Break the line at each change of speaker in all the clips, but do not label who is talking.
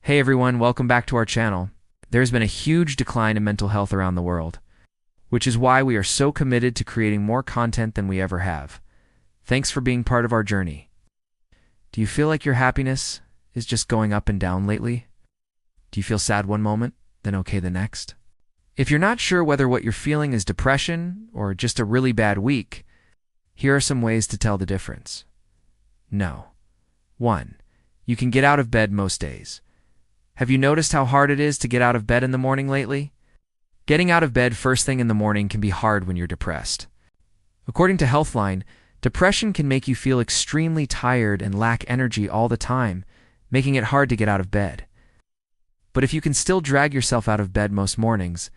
Hey everyone, welcome back to our channel. There's been a huge decline in mental health around the world, which is why we are so committed to creating more content than we ever have. Thanks for being part of our journey. Do you feel like your happiness is just going up and down lately? Do you feel sad one moment, then okay the next? If you're not sure whether what you're feeling is depression or just a really bad week, here are some ways to tell the difference. No. 1. You can get out of bed most days. Have you noticed how hard it is to get out of bed in the morning lately? Getting out of bed first thing in the morning can be hard when you're depressed. According to Healthline, depression can make you feel extremely tired and lack energy all the time, making it hard to get out of bed. But if you can still drag yourself out of bed most mornings,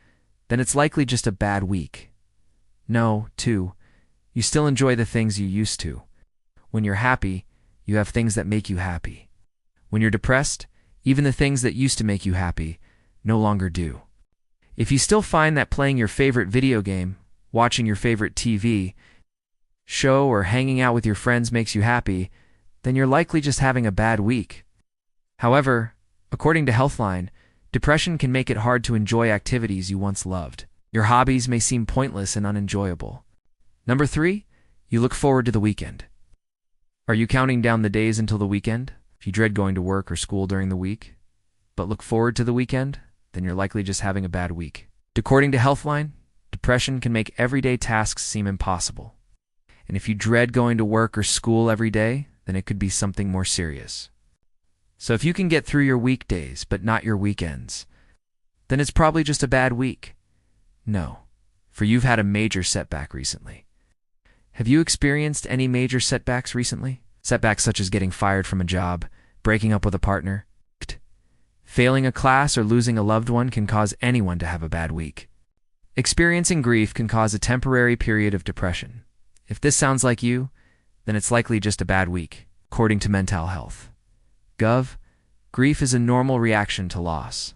then it's likely just a bad week. No. 2. You still enjoy the things you used to. When you're happy, you have things that make you happy. When you're depressed, even the things that used to make you happy no longer do. If you still find that playing your favorite video game, watching your favorite TV show, or hanging out with your friends makes you happy, then you're likely just having a bad week. However, according to Healthline, depression can make it hard to enjoy activities you once loved. Your hobbies may seem pointless and unenjoyable. Number 3, you look forward to the weekend. Are you counting down the days until the weekend? If you dread going to work or school during the week, but look forward to the weekend, then you're likely just having a bad week. According to Healthline, depression can make everyday tasks seem impossible. And if you dread going to work or school every day, then it could be something more serious. So if you can get through your weekdays but not your weekends, then it's probably just a bad week. No, for you've had a major setback recently. Have you experienced any major setbacks recently? Setbacks such as getting fired from a job, breaking up with a partner, failing a class, or losing a loved one can cause anyone to have a bad week. Experiencing grief can cause a temporary period of depression. If this sounds like you, then it's likely just a bad week. According to Mental Health Gov, grief is a normal reaction to loss.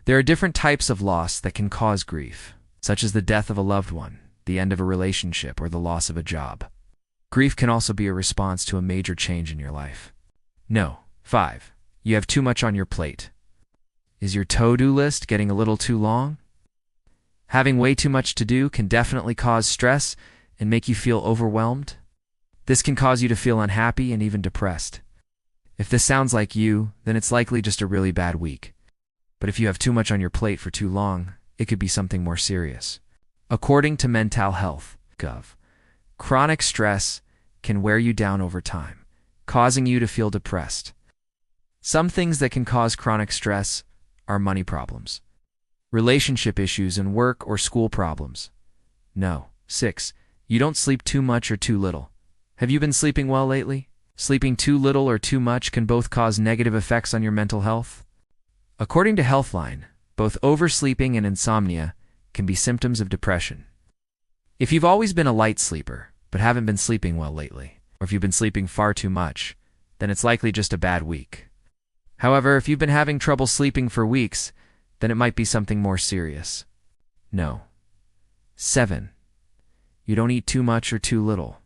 There are different types of loss that can cause grief, such as the death of a loved one, the end of a relationship, or the loss of a job. Grief can also be a response to a major change in your life. No. 5. You have too much on your plate. Is your to-do list getting a little too long? Having way too much to do can definitely cause stress and make you feel overwhelmed. This can cause you to feel unhappy and even depressed. If this sounds like you, then it's likely just a really bad week. But if you have too much on your plate for too long, it could be something more serious. According to Mental Health Gov, chronic stress can wear you down over time, causing you to feel depressed. Some things that can cause chronic stress are money problems, relationship issues, and work or school problems. No. 6. You don't sleep too much or too little. Have you been sleeping well lately? Sleeping too little or too much can both cause negative effects on your mental health. According to Healthline, both oversleeping and insomnia can be symptoms of depression. If you've always been a light sleeper, but haven't been sleeping well lately, or if you've been sleeping far too much, then it's likely just a bad week. However, if you've been having trouble sleeping for weeks, then it might be something more serious. No. 7. You don't eat too much or too little.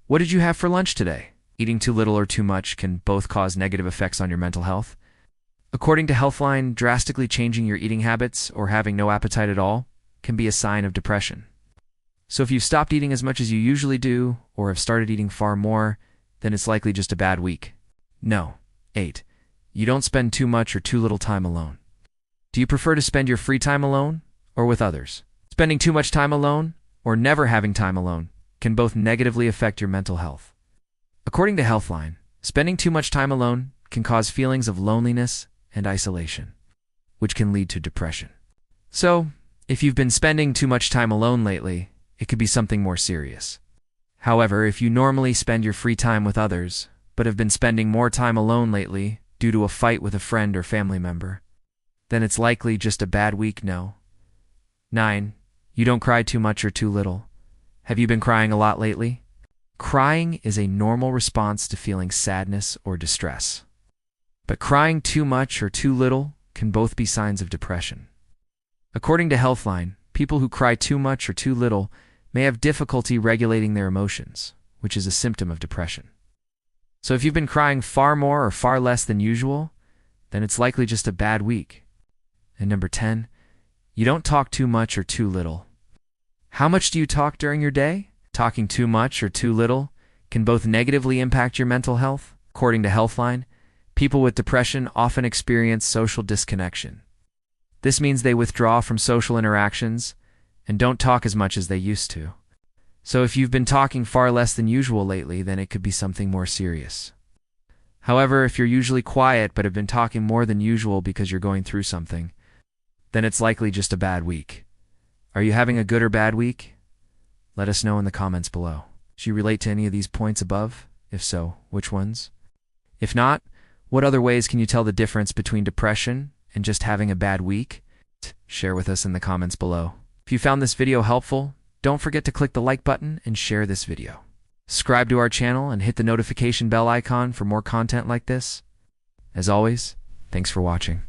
What did you have for lunch today? Eating too little or too much can both cause negative effects on your mental health. According to Healthline, drastically changing your eating habits or having no appetite at all can be a sign of depression. So if you've stopped eating as much as you usually do, or have started eating far more, then it's likely just a bad week. No. 8. You don't spend too much or too little time alone. Do you prefer to spend your free time alone or with others? Spending too much time alone or never having time alone can both negatively affect your mental health. According to Healthline, spending too much time alone can cause feelings of loneliness and isolation, which can lead to depression. So, if you've been spending too much time alone lately, it could be something more serious. However, if you normally spend your free time with others, but have been spending more time alone lately due to a fight with a friend or family member, then it's likely just a bad week. No. 9. You don't cry too much or too little. Have you been crying a lot lately? Crying is a normal response to feeling sadness or distress. But crying too much or too little can both be signs of depression. According to Healthline, people who cry too much or too little may have difficulty regulating their emotions, which is a symptom of depression. So if you've been crying far more or far less than usual, then it's likely just a bad week. And number 10, you don't talk too much or too little. How much do you talk during your day? Talking too much or too little can both negatively impact your mental health. According to Healthline, people with depression often experience social disconnection. This means they withdraw from social interactions and don't talk as much as they used to. So if you've been talking far less than usual lately, then it could be something more serious. However, if you're usually quiet but have been talking more than usual because you're going through something, then it's likely just a bad week. Are you having a good or bad week? Let us know in the comments below. Do you relate to any of these points above? If so, which ones? If not, what other ways can you tell the difference between depression and just having a bad week? Share with us in the comments below. If you found this video helpful, don't forget to click the like button and share this video. Subscribe to our channel and hit the notification bell icon for more content like this. As always, thanks for watching.